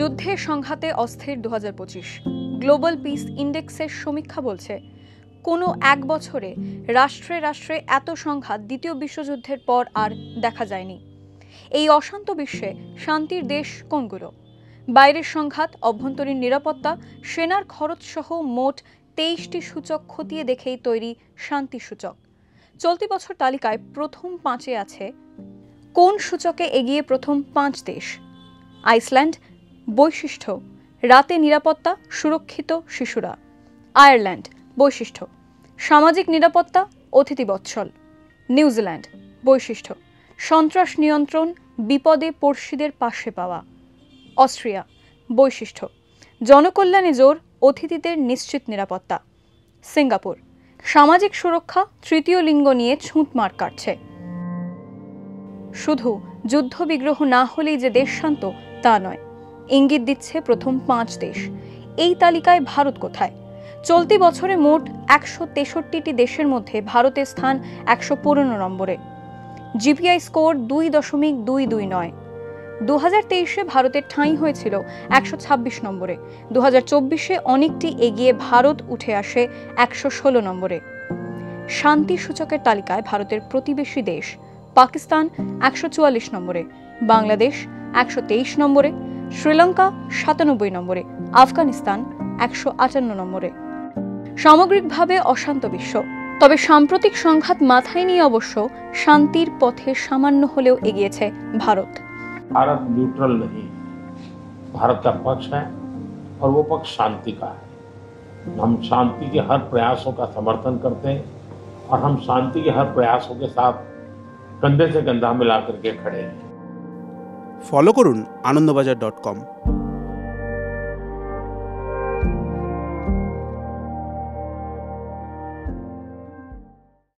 যুদ্ধের সংঘাতে অস্থির 2025 গ্লোবাল পিস ইন্ডেক্সের সমীক্ষা বলছে কোনো এক বছরে রাষ্ট্রে রাষ্ট্রে এত সংঘাত দ্বিতীয় বিশ্বযুদ্ধের পর আর দেখা যায়নি। এই অশান্ত বিশ্বে শান্তির দেশ কোনগুলো? বাইরের সংঘাত, অভ্যন্তরীণ নিরাপত্তা, সেনার খরচ সহ মোট 23টি সূচক খতিয়ে দেখেই তৈরি শান্তি সূচক। চলতি বছর তালিকায় প্রথম 5-এ আছে কোন সূচকে এগিয়ে প্রথম 5 দেশ? আইসল্যান্ড, বৈশিষ্ট্য রাতে নিরাপত্তা, সুরক্ষিত শিশুরা। আয়ারল্যান্ড, বৈশিষ্ট্য সামাজিক নিরাপত্তা, অতিথিবৎসল। নিউজিল্যান্ড, বৈশিষ্ট্য সন্ত্রাস নিয়ন্ত্রণ, বিপদে পড়শিদের পাশে পাওয়া। অস্ট্রিয়া, বৈশিষ্ট্য জনকল্যাণে জোর, অতিথিদের নিশ্চিত নিরাপত্তা। সিঙ্গাপুর, সামাজিক সুরক্ষা, তৃতীয় লিঙ্গ নিয়ে ছুঁতমার কাটছে। শুধু যুদ্ধবিগ্রহ না হলেই যে দেশ শান্ত তা নয়, ইঙ্গিত দিচ্ছে প্রথম 5 দেশ। এই তালিকায় ভারত কোথায়? চলতি বছরে মোট 163টি দেশের মধ্যে ভারতের স্থান 115 নম্বরে। GPI score 2.229। 2023-এ ভারতের ঠাঁই হয়েছিল 126 নম্বরে। 2024-এ অনেকটি এগিয়ে ভারত উঠে আসে 116 নম্বরে। শান্তি সূচকের তালিকায় ভারতের প্রতিবেশী দেশ পাকিস্তান 144 নম্বরে, বাংলাদেশ 123 নম্বরে, শ্রীলঙ্কা 97 নম্বরে, আফগানিস্তান 158 নম্বরে। সামগ্রিকভাবে অশান্ত বিশ্ব, তবে সাম্প্রতিক সংঘাত মাথায় নিয়ে অবশ্য শান্তির পথে সামান্য হলেও এগিয়েছে ভারত। भारत न्यूट्रल नहीं, भारत का पक्ष है और वो पक्ष शांति का है। हम शांति के हर प्रयासों का समर्थन करते हैं और हम शांति के हर प्रयासों के साथ कंधे से कंधा मिला करके खड़े हैं। फॉलो करुन आनंदबाजार.com।